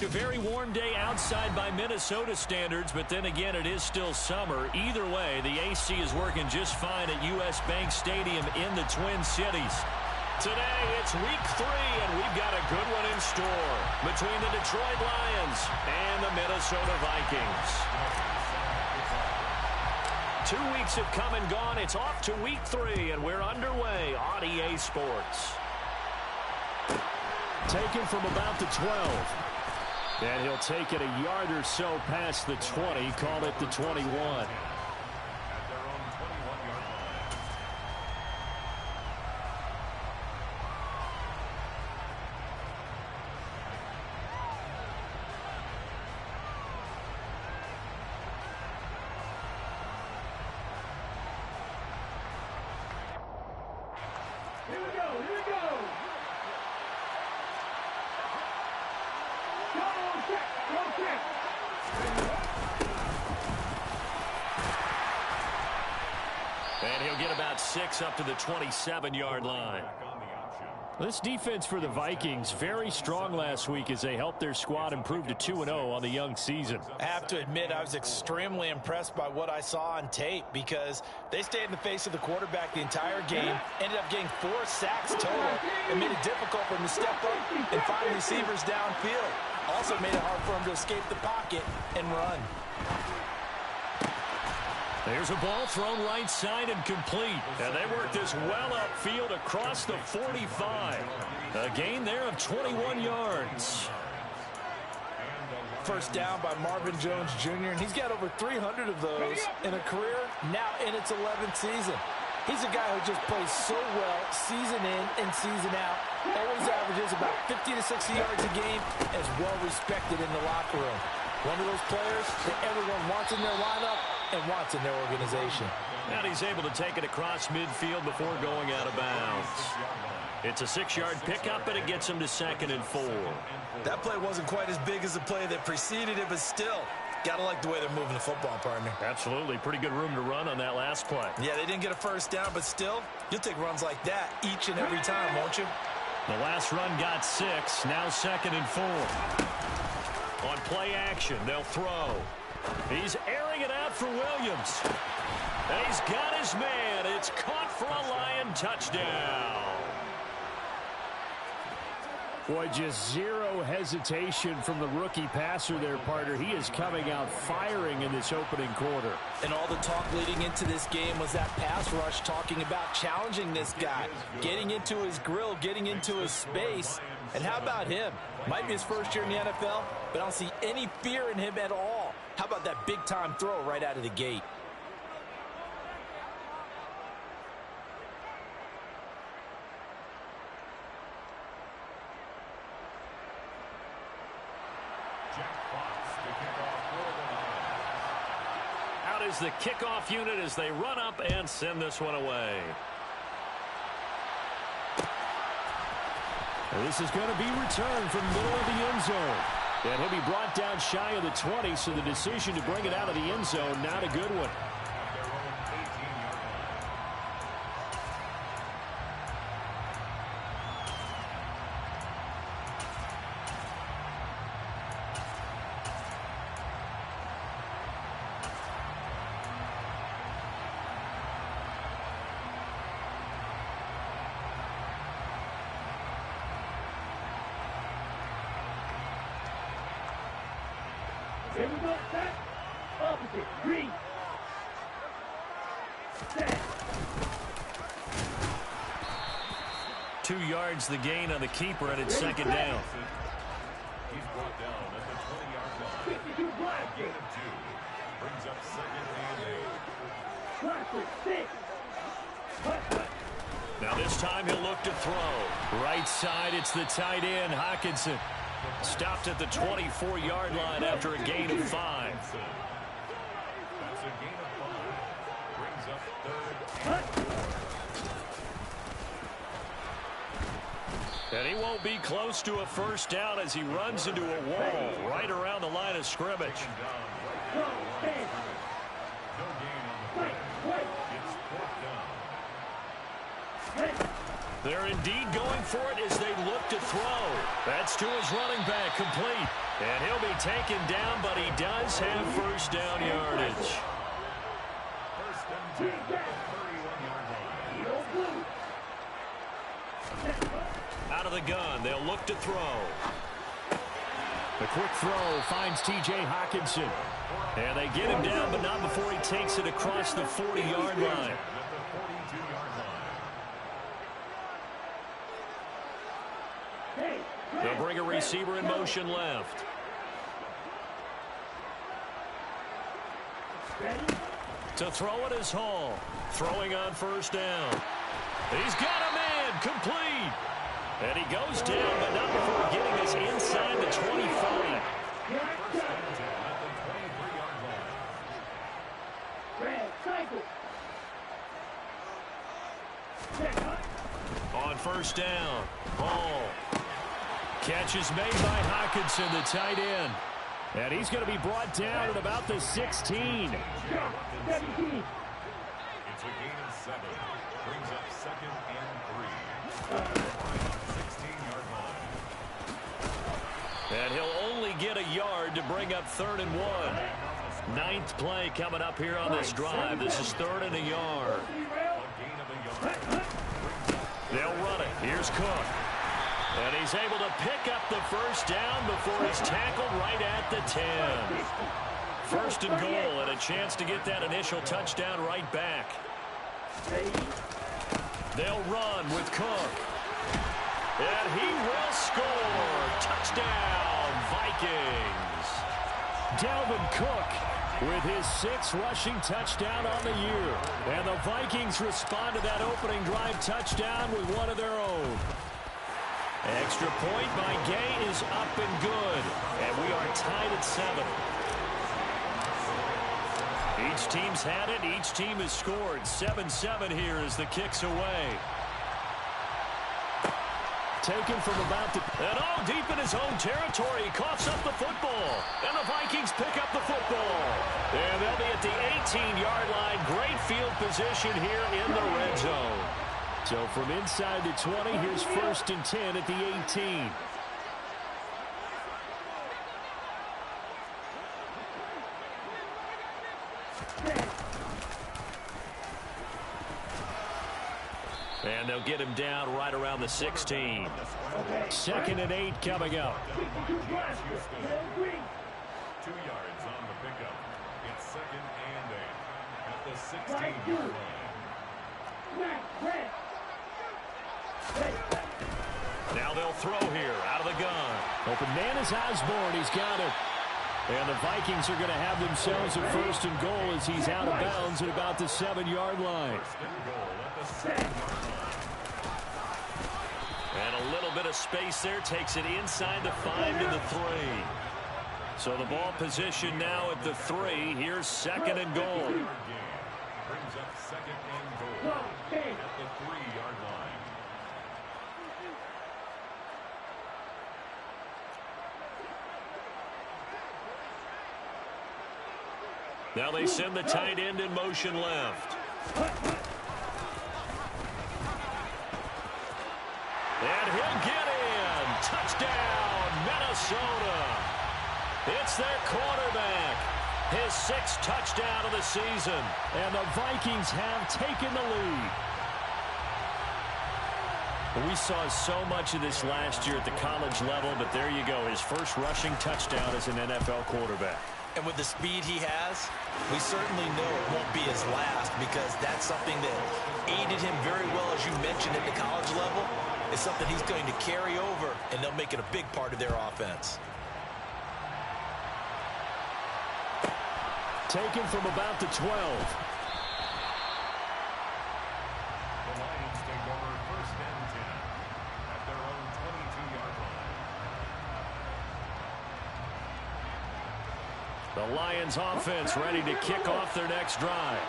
A very warm day outside by Minnesota standards, but then again, it is still summer. Either way, the AC is working just fine at U.S. Bank Stadium in the Twin Cities. Today, it's week 3, and we've got a good one in store between the Detroit Lions and the Minnesota Vikings. 2 weeks have come and gone. It's off to week 3, and we're underway on EA Sports. Taken from about the 12. And he'll take it a yard or so past the 20, call it the 21. And he'll get about 6 up to the 27-yard line. This defense for the Vikings, very strong last week as they helped their squad improve to 2-0 on the young season. I have to admit, I was extremely impressed by what I saw on tape because they stayed in the face of the quarterback the entire game, ended up getting 4 sacks total, and made it difficult for him to step up and find receivers downfield. Also made it hard for him to escape the pocket and run. There's a ball thrown right side and complete. And they work this well upfield across the 45. A gain there of 21 yards. First down by Marvin Jones Jr., and he's got over 300 of those in a career now in its 11th season. He's a guy who just plays so well season in and season out. Always averages about 50 to 60 yards a game, as well respected in the locker room. One of those players that everyone wants in their lineup and wants in their organization. And he's able to take it across midfield before going out of bounds. It's a 6-yard pickup, and it gets him to 2nd and 4. That play wasn't quite as big as the play that preceded it, but still, gotta like the way they're moving the football, partner. Absolutely. Pretty good room to run on that last play. Yeah, they didn't get a first down, but still, you'll take runs like that each and every time, won't you? The last run got 6, now 2nd and 4. On play action, they'll throw. He's airing it out for Williams. And he's got his man. It's caught for a Lion touchdown. Boy, just zero hesitation from the rookie passer there, partner. He is coming out firing in this opening quarter. And all the talk leading into this game was that pass rush talking about challenging this guy, getting into his grill, getting into his space. And how about him? Might be his first year in the NFL, but I don't see any fear in him at all. How about that big-time throw right out of the gate? Out is the kickoff unit as they run up and send this one away. And this is going to be returned from the middle of the end zone. And he'll be brought down shy of the 20, so the decision to bring it out of the end zone, not a good one. Here we go, set. Opposite, green. Set. 2 yards the gain on the keeper, and it's 2nd down. He's brought down at the 20-yard line. 52 black. Gain of 2. Brings up 2nd and 8. Black with 6. Now this time he'll look to throw. Right side, it's the tight end, Hockenson. Stopped at the 24-yard line after a gain of 5. That's a gain of 5. Brings up 3rd. And he won't be close to a first down as he runs into a wall right around the line of scrimmage. No gain on the play. It's 4th down. They're indeed going for it as they look to throw. That's to his running back, complete. And he'll be taken down, but he does have first down yardage. First and 10 at the 31-yard line. Out of the gun, they'll look to throw. The quick throw finds T.J. Hockenson. And they get him down, but not before he takes it across the 40-yard line. They'll bring a receiver in motion left. To throw it is Hall. Throwing on first down. He's got a man, complete. And he goes down, but not before getting us inside the 25. On first down, Hall. Catch is made by Hockenson, the tight end. And he's going to be brought down at about the 16. It's a gain of 7. Brings up 2nd and 3. 16-yard line. And he'll only get a yard to bring up 3rd and 1. 9th play coming up here on this drive. This is 3rd and a yard. A gain of a yard. They'll run it. Here's Cook. And he's able to pick up the first down before he's tackled right at the 10. 1st and goal, and a chance to get that initial touchdown right back. They'll run with Cook. And he will score. Touchdown, Vikings. Dalvin Cook with his 6th rushing touchdown on the year. And the Vikings respond to that opening drive touchdown with one of their own. Extra point by Gay is up and good. And we are tied at 7. Each team's had it. Each team has scored. 7-7 here as the kick's away. Taken from about the... And all deep in his own territory. He coughs up the football. And the Vikings pick up the football. And they'll be at the 18-yard line. Great field position here in the red zone. So from inside the 20, here's 1st and 10 at the 18. And they'll get him down right around the 16. 2nd and 8 coming up. 2 yards on the pickup. It's 2nd and 8 at the 16-yard line. Now they'll throw here out of the gun. Open man is Osborne. He's got it. And the Vikings are going to have themselves a 1st and goal as he's out of bounds at about the 7-yard line. 1st and goal at the 7-yard line. And a little bit of space there takes it inside the 5 to the 3. So the ball position now at the 3. Here's 2nd and goal. Brings up 2nd and goal at the 3-yard line. Now they send the tight end in motion left. And he'll get in. Touchdown, Minnesota. It's their quarterback. His 6th touchdown of the season. And the Vikings have taken the lead. We saw so much of this last year at the college level, but there you go. His 1st rushing touchdown as an NFL quarterback. And with the speed he has, we certainly know it won't be his last, because that's something that aided him very well, as you mentioned, at the college level. It's something he's going to carry over, and they'll make it a big part of their offense. Taken from about the 12. The Lions take over 1st and 10 at their own 22-yard line. The Lions offense ready to kick off their next drive.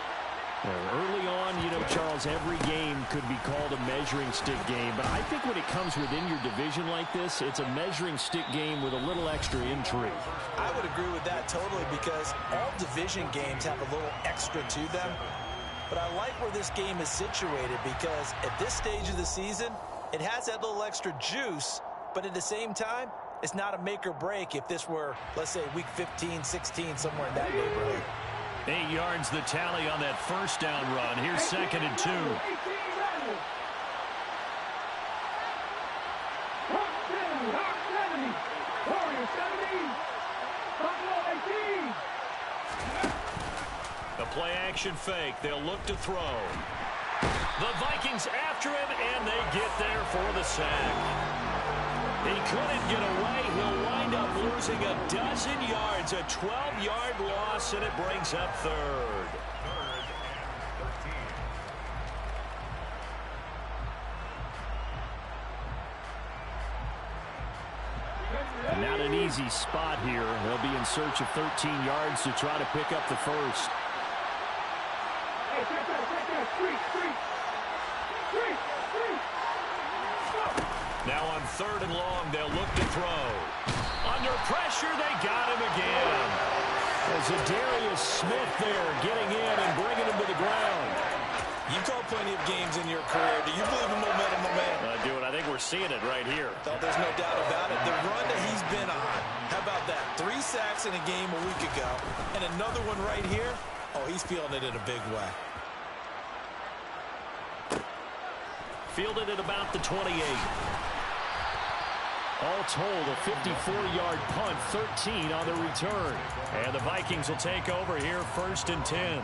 Early on, you know, Charles, every game could be called a measuring stick game. But I think when it comes within your division like this, it's a measuring stick game with a little extra intrigue. I would agree with that totally, because all division games have a little extra to them. but I like where this game is situated because at this stage of the season, it has that little extra juice, but at the same time, it's not a make or break if this were, let's say, week 15, 16, somewhere in that neighborhood. 8 yards the tally on that first down run. Here's 2nd and 2. The play action fake. They'll look to throw. The Vikings after him, and they get there for the sack. He couldn't get away. He'll wind up losing a dozen yards, a 12-yard loss, and it brings up 3rd. Not an easy spot here. They'll be in search of 13 yards to try to pick up the first. Now on 3rd and long, they'll look to throw. Under pressure, they got him again. As Darius Smith there getting in and bringing him to the ground. You've called plenty of games in your career. Do you believe in momentum, my man? I do, and I think we're seeing it right here. Oh, there's no doubt about it. The run that he's been on. How about that? 3 sacks in a game a week ago. And another one right here. Oh, he's feeling it in a big way. Fielded at about the 28. All told, a 54-yard punt, 13 on the return. And the Vikings will take over here, 1st and 10.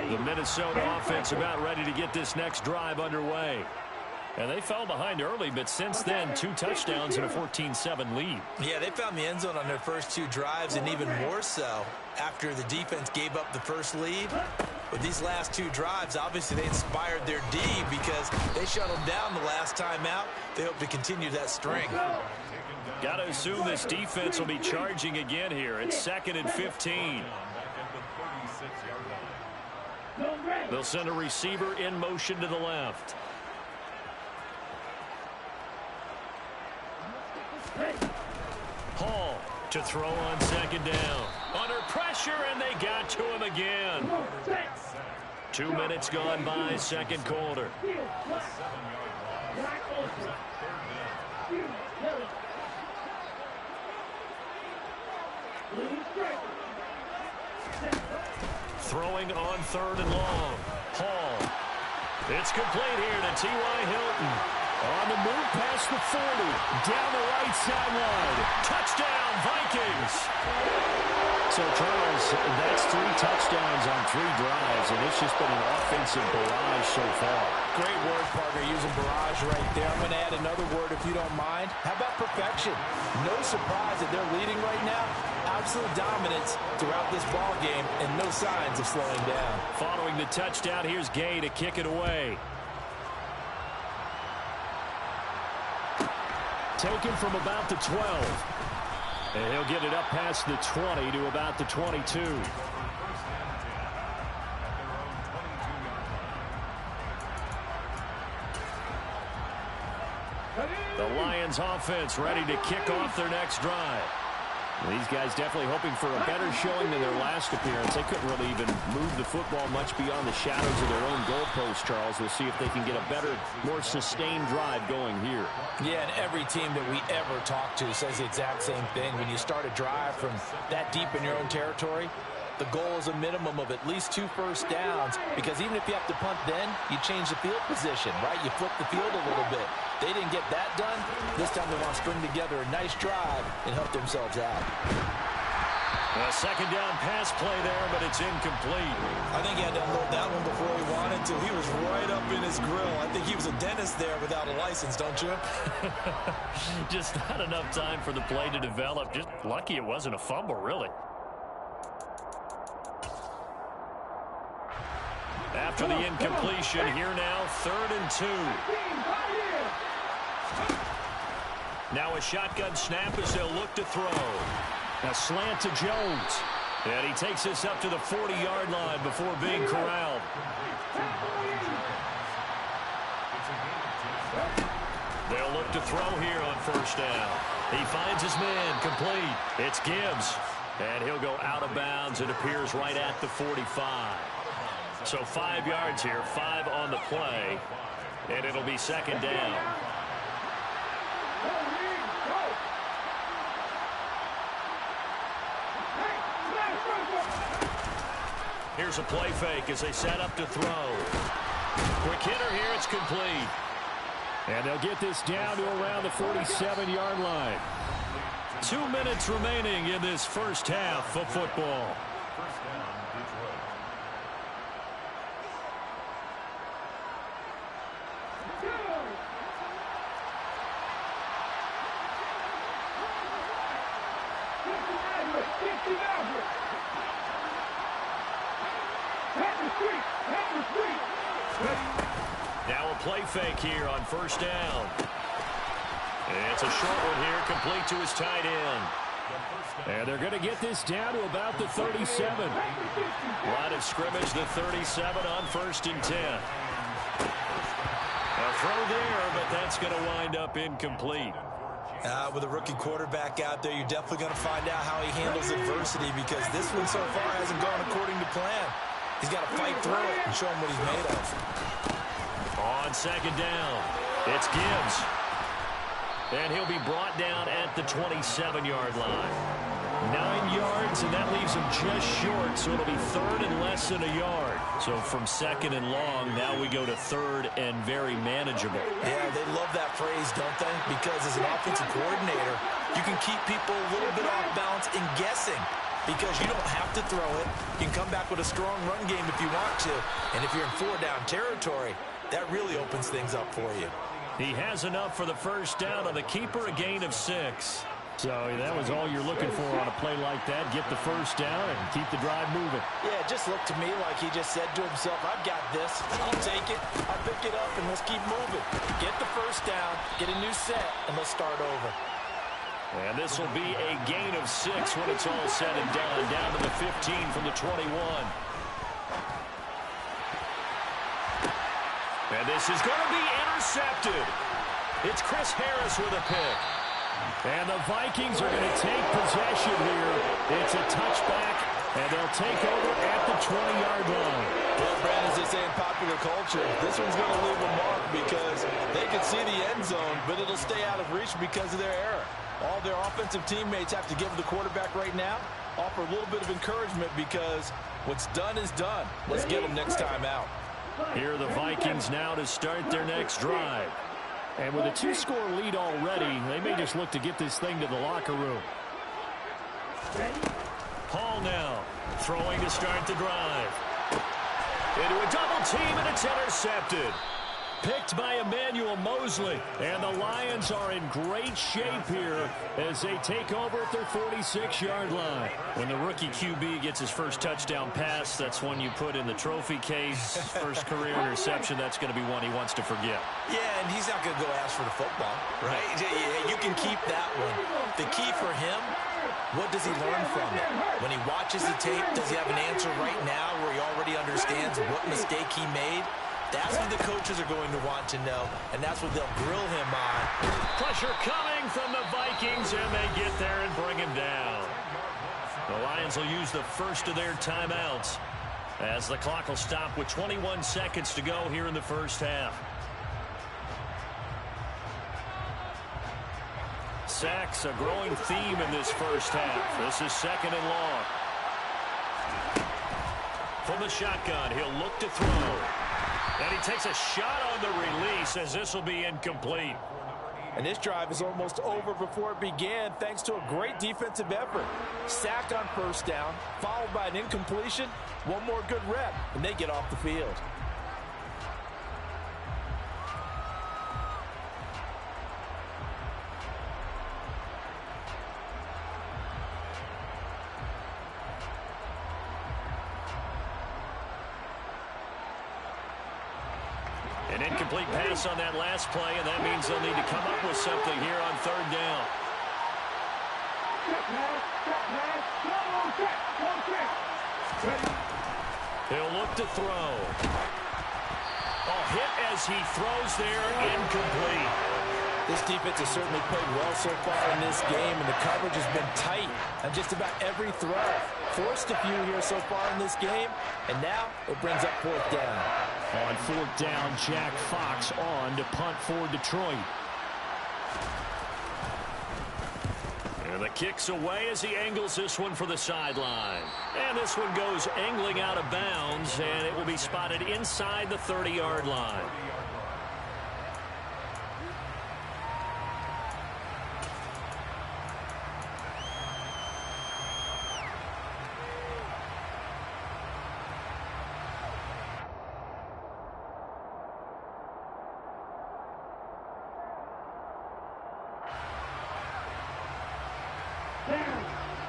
The Minnesota offense about ready to get this next drive underway. And they fell behind early, but since then, 2 touchdowns and a 14-7 lead. Yeah, they found the end zone on their first 2 drives, and even more so after the defense gave up the first lead. With these last 2 drives, obviously they inspired their D because they shut them down the last time out. They hope to continue that string. Got to assume this defense will be charging again here. It's 2nd and 15. They'll send a receiver in motion to the left. Hall to throw on 2nd down. Under pressure, and they got to him again. 2 minutes gone by, 2nd quarter. Throwing on 3rd and long. Hall. It's complete here to T.Y. Hilton. On the move past the 40. Down the right sideline. Touchdown, Vikings. So, Charles, that's 3 touchdowns on 3 drives, and it's just been an offensive barrage so far. Great word, partner, using barrage right there. I'm going to add another word if you don't mind. How about perfection? No surprise that they're leading right now. Absolute dominance throughout this ball game and no signs of slowing down. Following the touchdown, here's Gay to kick it away. Taken from about the 12. And he'll get it up past the 20 to about the 22. The Lions offense ready to kick off their next drive. These guys definitely hoping for a better showing than their last appearance. They couldn't really even move the football much beyond the shadows of their own goalpost, Charles. We'll see if they can get a better, more sustained drive going here. Yeah, and every team that we ever talk to says the exact same thing. When you start a drive from that deep in your own territory, the goal is a minimum of at least 2 first downs, because even if you have to punt then, you change the field position, right? You flip the field a little bit. They didn't get that done. This time they want to string together a nice drive and help themselves out. A 2nd down pass play there, but it's incomplete. I think he had to unload that one before he wanted to. He was right up in his grill. I think he was a dentist there without a license, don't you? Just not enough time for the play to develop. Just lucky it wasn't a fumble, really. After the incompletion, here now, 3rd and 2. Now a shotgun snap as they'll look to throw. A slant to Jones. And he takes this up to the 40-yard line before being corralled. They'll look to throw here on first down. He finds his man, complete. It's Gibbs. And he'll go out of bounds. It appears right at the 45. So 5 yards here, 5 on the play. And it'll be second down. Here's a play fake as they set up to throw. Quick hitter here, it's complete. And they'll get this down to around the 47-yard line. 2 minutes remaining in this first half of football. First down, Detroit. Now a play fake here on first down. It's a short one here, complete to his tight end. And they're going to get this down to about the 37. Line of scrimmage, the 37 on 1st and 10. A throw there, but that's going to wind up incomplete. With a rookie quarterback out there, you're definitely going to find out how he handles adversity, because this one so far hasn't gone according to plan. He's got to fight through it and show him what he's made of. On second down, it's Gibbs. And he'll be brought down at the 27-yard line. 9 yards, and that leaves him just short, so it'll be third and less than a yard. So from second and long, now we go to third and very manageable. Yeah, they love that phrase, don't they? Because as an offensive coordinator, you can keep people a little bit off balance and guessing, because you don't have to throw it. You can come back with a strong run game if you want to. And if you're in 4-down territory, that really opens things up for you. He has enough for the first down on the keeper, a gain of 6. So that was all you're looking for on a play like that. Get the first down and keep the drive moving. Yeah, it just looked to me like he just said to himself, I've got this. I'll take it. I'll pick it up, and let's keep moving. Get the first down, get a new set, and let's start over. And this will be a gain of 6 when it's all said and done. Down to the 15 from the 21. And this is going to be intercepted. It's Chris Harris with a pick. And the Vikings are going to take possession here. It's a touchback, and they'll take over at the 20-yard line. Well, Brandon, as they say in popular culture, this one's going to leave a mark, because they can see the end zone, but it'll stay out of reach because of their error. All their offensive teammates have to give the quarterback right now, offer a little bit of encouragement, because what's done is done. Let's get them next time out. Here are the Vikings now to start their next drive. And with a 2-score lead already, they may just look to get this thing to the locker room. Hall now throwing to start the drive. Into a double team, and it's intercepted. Picked by Emmanuel Mosley. And the Lions are in great shape here as they take over at their 46-yard line. When the rookie QB gets his first touchdown pass, that's one you put in the trophy case. First career interception, that's going to be one he wants to forget. Yeah, and he's not going to go ask for the football, right? You can keep that one. The key for him, what does he learn from it? When he watches the tape, does he have an answer right now where he already understands what mistake he made? That's what the coaches are going to want to know, and that's what they'll grill him on. Pressure coming from the Vikings, and they get there and bring him down. The Lions will use the first of their timeouts as the clock will stop with 21 seconds to go here in the first half. Sacks, a growing theme in this first half. This is second and long. From the shotgun, he'll look to throw. And he takes a shot on the release as this will be incomplete. And this drive is almost over before it began, thanks to a great defensive effort. Sack on first down, followed by an incompletion. One more good rep, and they get off the field. An incomplete pass on that last play, and that means they'll need to come up with something here on third down. He'll look to throw. Oh, hit as he throws there, incomplete. This defense has certainly played well so far in this game, and the coverage has been tight on just about every throw. Forced a few here so far in this game, and now it brings up fourth down. On fourth down, Jack Fox on to punt for Detroit. And the kick's away as he angles this one for the sideline. And this one goes angling out of bounds, and it will be spotted inside the 30-yard line.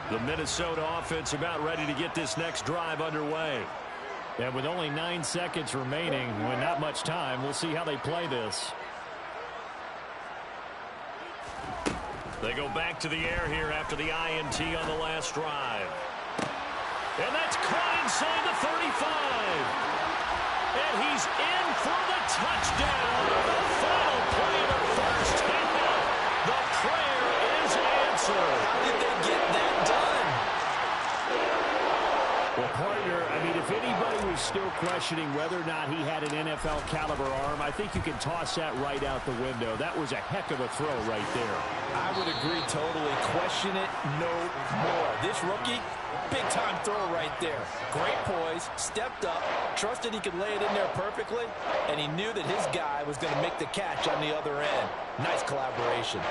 The Minnesota offense about ready to get this next drive underway. And with only 9 seconds remaining, with not much time, we'll see how they play this. They go back to the air here after the INT on the last drive. And that's caught inside the 35. And he's in for the touchdown. The final play of the first half. The prayer is answered. How did they get that done? Well, partner, I mean, if anybody was still questioning whether or not he had an NFL caliber arm, I think you can toss that right out the window. That was a heck of a throw right there. I would agree totally. Question it no more. This rookie, big-time throw right there. Great poise, stepped up, trusted he could lay it in there perfectly, and he knew that his guy was going to make the catch on the other end. Nice collaboration.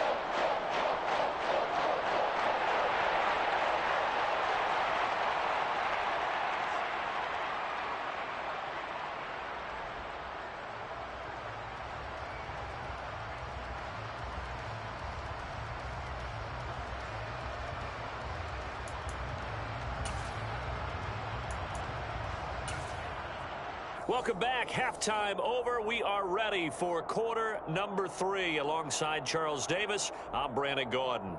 Welcome back. Halftime over. We are ready for quarter number 3. Alongside Charles Davis, I'm Brandon Gordon.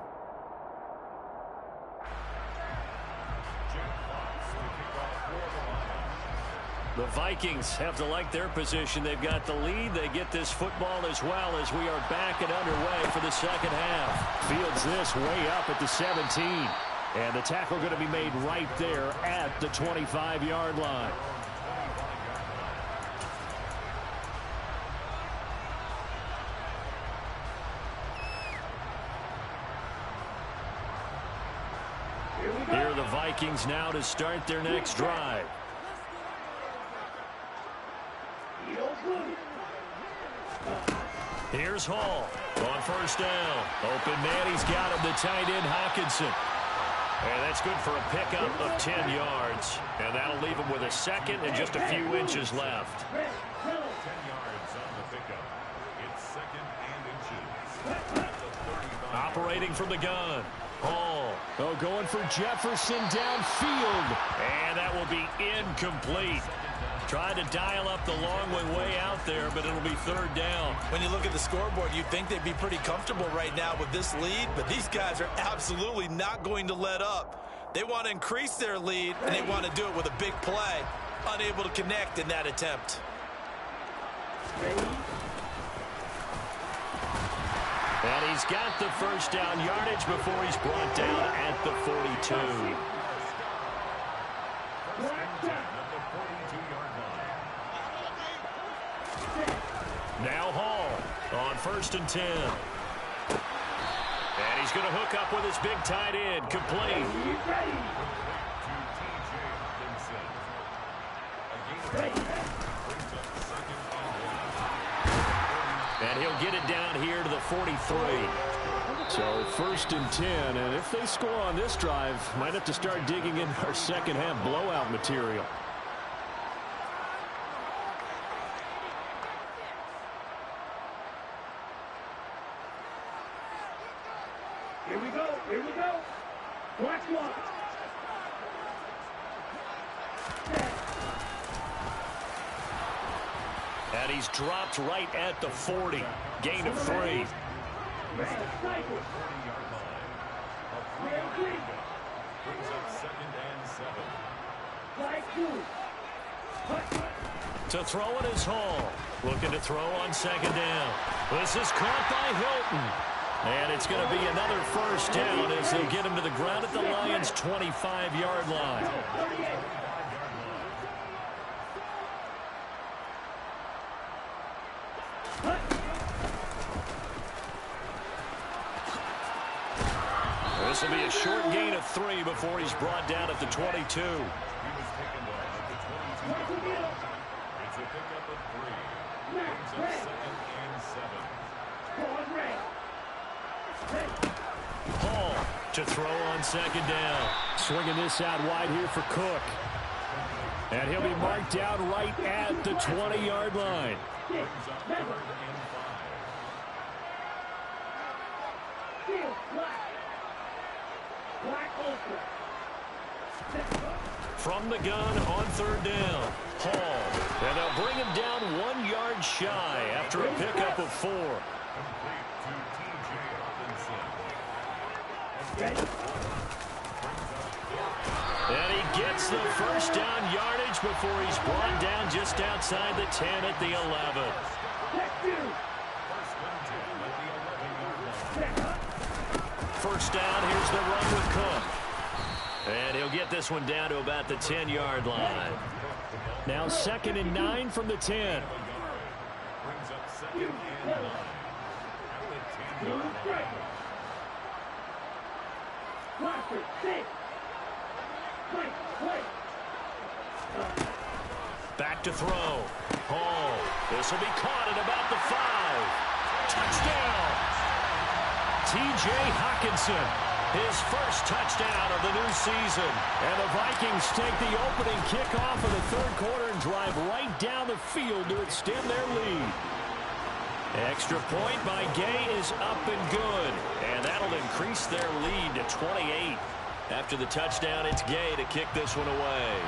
The Vikings have to like their position. They've got the lead. They get this football as well as we are back and underway for the second half. Fields this way up at the 17. And the tackle going to be made right there at the 25-yard line. Here are the Vikings now to start their next drive. Here's Hall on first down. Open man, he's got him, the tight end Hockenson. And that's good for a pickup of 10 yards. And that'll leave him with a second and just a few inches left. 10 yards on the pickup. It's second and inches. At the 35. Operating from the gun. Hall. Oh, going for Jefferson downfield. And that will be incomplete. Tried to dial up the long way out there, but it'll be third down. When you look at the scoreboard, you'd think they'd be pretty comfortable right now with this lead, but these guys are absolutely not going to let up. They want to increase their lead, and they want to do it with a big play. Unable to connect in that attempt. And he's got the first down yardage before he's brought down at the 42. Now Hall on first and 10. And he's going to hook up with his big tight end. Complete. And he'll get it down here to the 43. So first and 10, and if they score on this drive, might have to start digging in our second half blowout material. Here we go. Here we go. Watch one. And he's dropped right at the 40. Gain of 3. Brings up second and 7. Flag 2. To throw it is Hall. Looking to throw on second down. This is caught by Hilton. And it's going to be another first down as they'll get him to the ground at the Lions' 25-yard line. This will be a short gain of 3 before he's brought down at the 22. He was taken down at the 22. It's a pickup of 3. Brings up 2nd and 7. Hall to throw on second down. Swinging this out wide here for Cook. And he'll be marked down right at the 20-yard line. Brings up 3rd and 5. From the gun on 3rd down. Hall. And they'll bring him down 1 yard shy after a pickup of 4. Complete to T.J. Hawkinson. And he gets the first down yardage before he's brought down just outside the 10 at the 11. First down, here's the run with Cook. And he'll get this one down to about the 10-yard line. Now 2nd and 9 from the 10. Brings up 2nd and 9 at the 10-yard line. Back to throw. Hall. This will be caught at about the 5. Touchdown. T.J. Hawkinson. His first touchdown of the new season. And the Vikings take the opening kickoff of the 3rd quarter and drive right down the field to extend their lead. Extra point by Gay is up and good. And that'll increase their lead to 28. After the touchdown, it's Gay to kick this one away.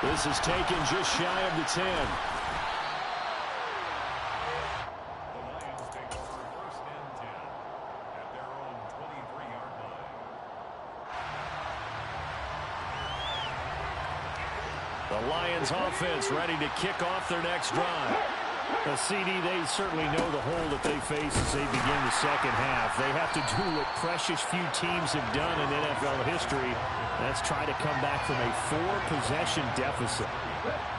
This is taken just shy of the 10. The Lions offense ready to kick off their next drive. The CD, they certainly know the hole that they face as they begin the second half. They have to do what precious few teams have done in NFL history. That's try to come back from a 4-possession deficit.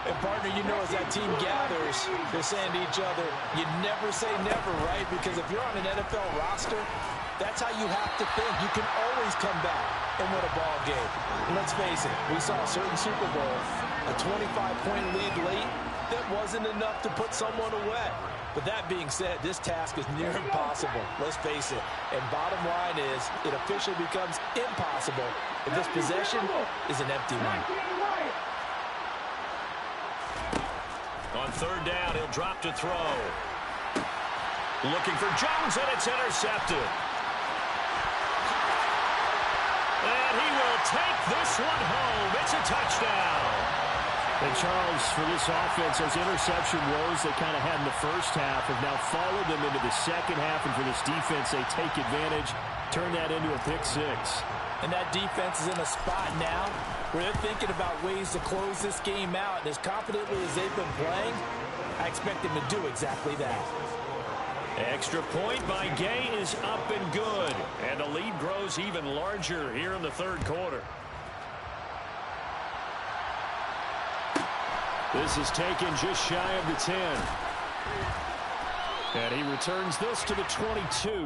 And partner, you know, as that team gathers, they're saying to each other, you never say never, right? Because if you're on an NFL roster, that's how you have to think. You can always come back and win a ball game. And let's face it, we saw a certain Super Bowl, a 25-point lead late, that wasn't enough to put someone away. But that being said, this task is near impossible. Let's face it. And bottom line is, it officially becomes impossible if this possession is an empty one. On 3rd down, he'll drop to throw. Looking for Jones, and it's intercepted. And he will take this one home. It's a touchdown. And Charles, for this offense, those interception woes they kind of had in the first half have now followed them into the second half. And for this defense, they take advantage, turn that into a pick 6. And that defense is in a spot now where they're thinking about ways to close this game out. And as confidently as they've been playing, I expect them to do exactly that. Extra point by Gay is up and good. And the lead grows even larger here in the 3rd quarter. This is taken just shy of the 10. And he returns this to the 22. The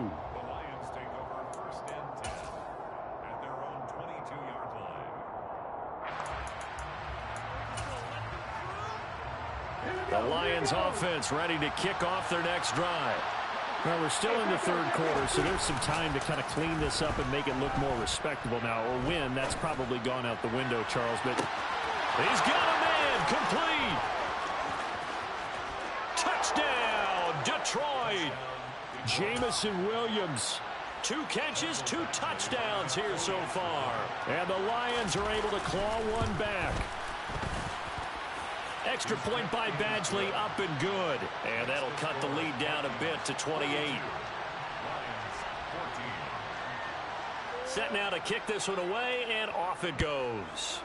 Lions take over 1st and 10 at their own 22-yard line. The Lions offense ready to kick off their next drive. Well, we're still in the 3rd quarter, so there's some time to kind of clean this up and make it look more respectable now. Or win, that's probably gone out the window, Charles. But he's got a man. Complete. Touchdown, Detroit. Jamison Williams. 2 catches, 2 touchdowns here so far. And the Lions are able to claw one back. Extra point by Badgley, up and good. And that'll cut the lead down a bit to 28. Lions 14. Set now to kick this one away, and off it goes.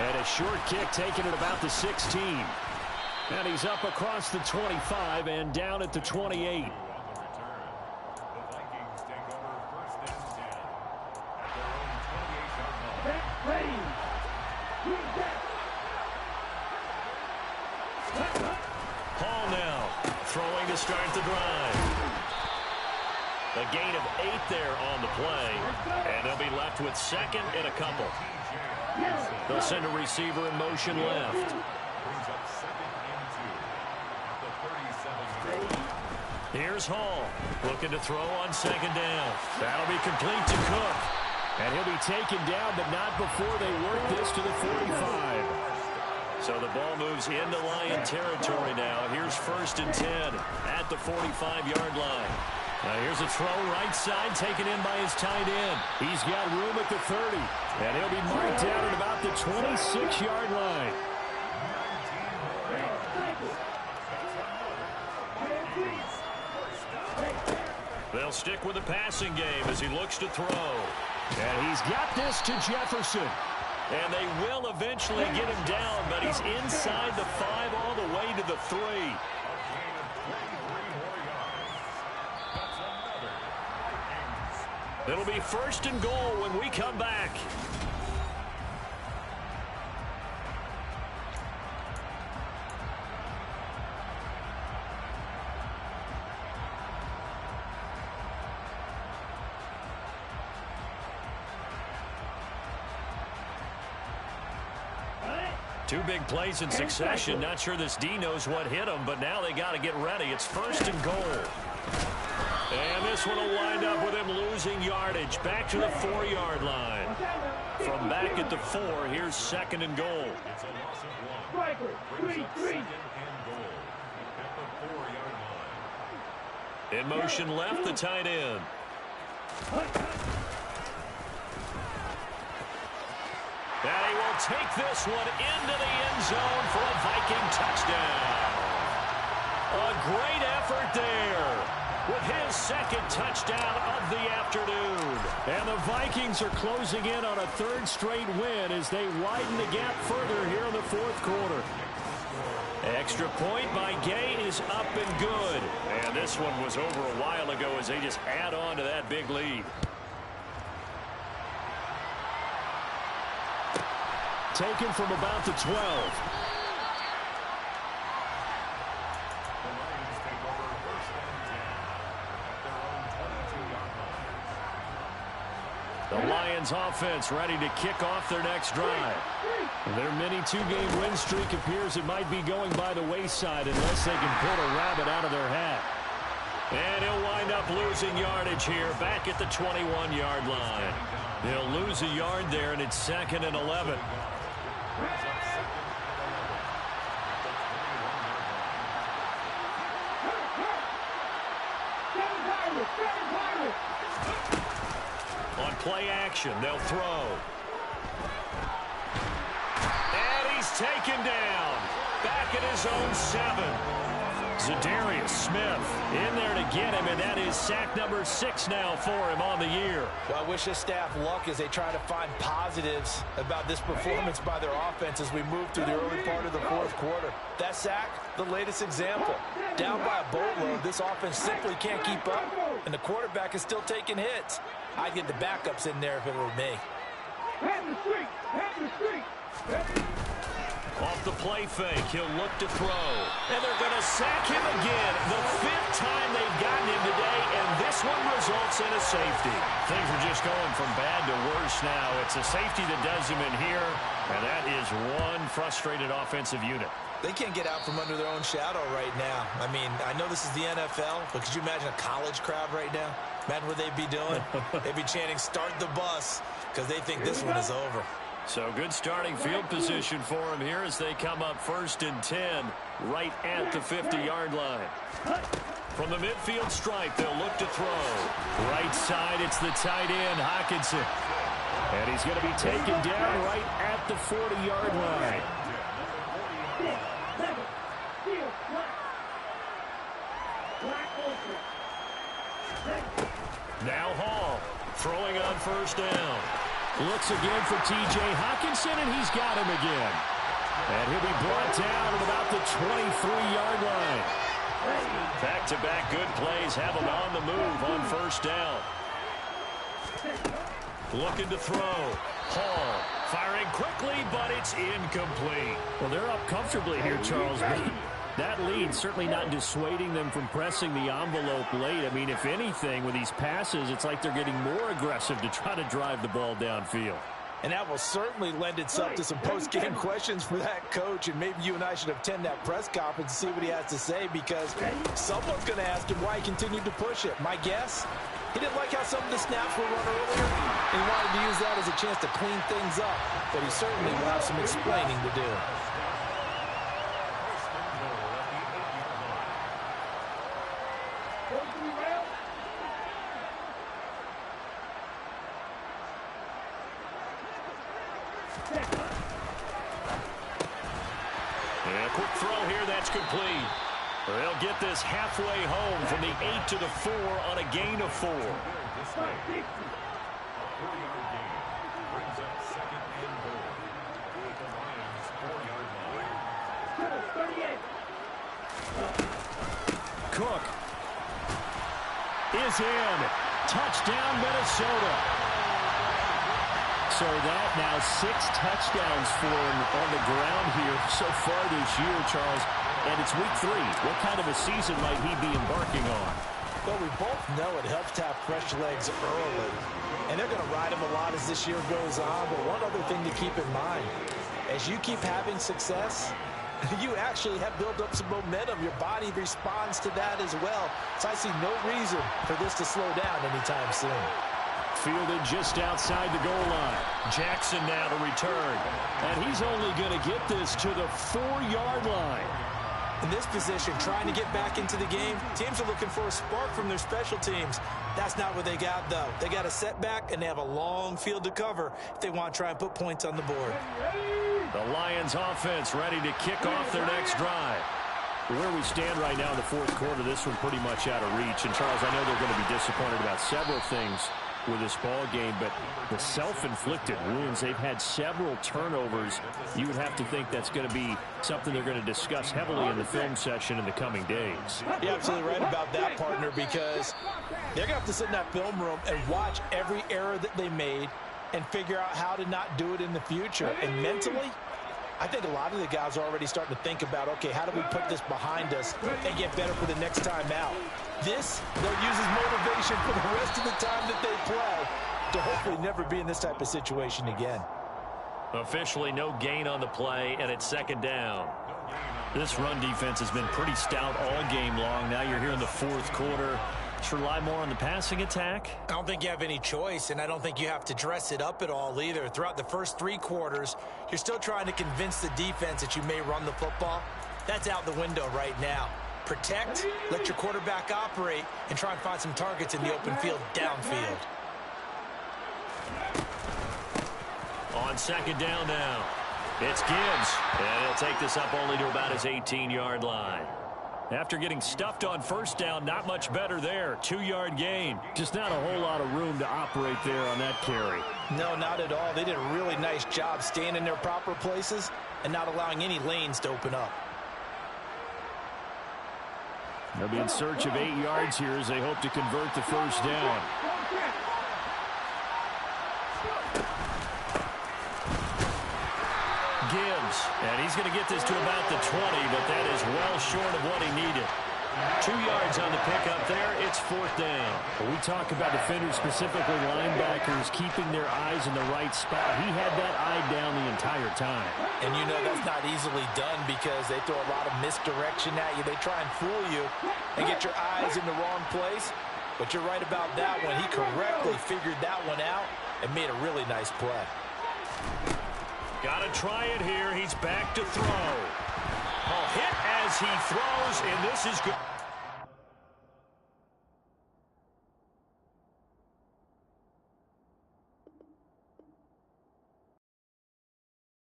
And a short kick taken at about the 16. And he's up across the 25 and down at the 28. Hall now throwing to start the drive. A gain of 8 there on the play, and they'll be left with second and a couple. They'll send a receiver in motion left. Here's Hall looking to throw on second down. That'll be complete to Cook. And he'll be taken down, but not before they work this to the 45. So the ball moves into Lion territory now. Here's 1st and 10 at the 45-yard line. Now here's a throw right side taken in by his tight end. He's got room at the 30. And he'll be marked down at about the 26-yard line. They'll stick with the passing game as he looks to throw. And he's got this to Jefferson. And they will eventually get him down, but he's inside the 5 all the way to the 3. It'll be 1st and goal when we come back. Two big plays in succession. Not sure this D knows what hit him, but now they got to get ready. It's 1st and goal. And this one will wind up with him losing yardage. Back to the 4-yard line. From back at the 4, here's 2nd and goal. It's a loss of 1. Brings up 2nd and goal at the 4-yard line. In motion left, the tight end. And he will take this one into the end zone for a Viking touchdown. A great effort there with his 2nd touchdown of the afternoon. And the Vikings are closing in on a 3rd straight win as they widen the gap further here in the 4th quarter. Extra point by Gay is up and good. And this one was over a while ago as they just add on to that big lead. Taken from about the 12. The Lions offense ready to kick off their next drive. Their mini 2-game win streak appears it might be going by the wayside unless they can pull a rabbit out of their hat. And he'll wind up losing yardage here back at the 21-yard line. They'll lose a yard there, and it's 2nd and 11. On play action, they'll throw. And he's taken down. Back at his own 7. Zadarius Smith in there to get him, and that is sack number 6 now for him on the year. Well, I wish his staff luck as they try to find positives about this performance by their offense as we move through the early part of the 4th quarter. That sack, the latest example. Down by a boatload, this offense simply can't keep up, and the quarterback is still taking hits. I'd get the backups in there if it were me. Off the play fake, he'll look to throw. And they're going to sack him again. The 5th time they've gotten him today, and this one results in a safety. Things are just going from bad to worse now. It's a safety that does him in here, and that is one frustrated offensive unit. They can't get out from under their own shadow right now. I mean, I know this is the NFL, but could you imagine a college crowd right now? Imagine what they'd be doing. They'd be chanting, "Start the bus," because they think this one is over. So good starting field position for him here as they come up 1st and 10 right at the 50-yard line. From the midfield stripe, they'll look to throw. Right side, it's the tight end, Hockenson. And he's going to be taken down right at the 40-yard line. Now Hall throwing on 1st down. Looks again for T.J. Hockenson, and he's got him again. And he'll be brought down at about the 23-yard line. Back-to-back good plays have him on the move on first down. Looking to throw. Hall firing quickly, but it's incomplete. Well, they're up comfortably here, Charles. But that lead certainly not dissuading them from pressing the envelope late. I mean, if anything, with these passes, it's like they're getting more aggressive to try to drive the ball downfield. And that will certainly lend itself to some post-game questions for that coach. And maybe you and I should attend that press conference and see what he has to say, because someone's going to ask him why he continued to push it. My guess, he didn't like how some of the snaps were run earlier, and he wanted to use that as a chance to clean things up. But he certainly will have some explaining to do. And a quick throw here, that's complete. They'll get this halfway home from the 8 to the 4 on a gain of 4. Cook is in. Touchdown, Minnesota. So that now 6 touchdowns for him on the ground here so far this year, Charles. And it's week 3. What kind of a season might he be embarking on? Well, we both know it helps to have fresh legs early. And they're going to ride him a lot as this year goes on. But one other thing to keep in mind, as you keep having success, you actually have built up some momentum. Your body responds to that as well. So I see no reason for this to slow down anytime soon. Fielded just outside the goal line. Jackson now to return. And he's only going to get this to the 4-yard line. In this position, trying to get back into the game, teams are looking for a spark from their special teams. That's not what they got, though. They got a setback, and they have a long field to cover if they want to try and put points on the board. The Lions offense ready to kick off their next drive. Where we stand right now in the fourth quarter, this one pretty much out of reach. And, Charles, I know they're going to be disappointed about several things with this ball game, but the self-inflicted wounds, they've had several turnovers. You would have to think that's going to be something they're going to discuss heavily in the film session in the coming days. You're absolutely right about that, partner, because they're going to have to sit in that film room and watch every error that they made and figure out how to not do it in the future. And mentally, I think a lot of the guys are already starting to think about, okay, how do we put this behind us and get better for the next time out? This, they'll use as motivation for the rest of the time that they play to hopefully never be in this type of situation again. Officially no gain on the play, and it's second down. This run defense has been pretty stout all game long. Now you're here in the fourth quarter. Should rely more on the passing attack? I don't think you have any choice, and I don't think you have to dress it up at all either. Throughout the first 3 quarters, you're still trying to convince the defense that you may run the football. That's out the window right now. Protect, let your quarterback operate, and try and find some targets in the open field downfield. On second down now, it's Gibbs, and he'll take this up only to about his 18-yard line. After getting stuffed on first down, not much better there. 2-yard gain. Just not a whole lot of room to operate there on that carry. No, not at all. They did a really nice job staying in their proper places and not allowing any lanes to open up. They'll be in search of 8 yards here as they hope to convert the first down. Gibbs, and he's going to get this to about the 20, but that is well short of what he needed. 2 yards on the pickup there. It's fourth down. We talk about defenders, specifically linebackers, keeping their eyes in the right spot. He had that eye down the entire time. And you know that's not easily done because they throw a lot of misdirection at you. They try and fool you and get your eyes in the wrong place. But you're right about that one. He correctly figured that one out and made a really nice play. Got to try it here. He's back to throw. Oh, hit as he throws, and this is good.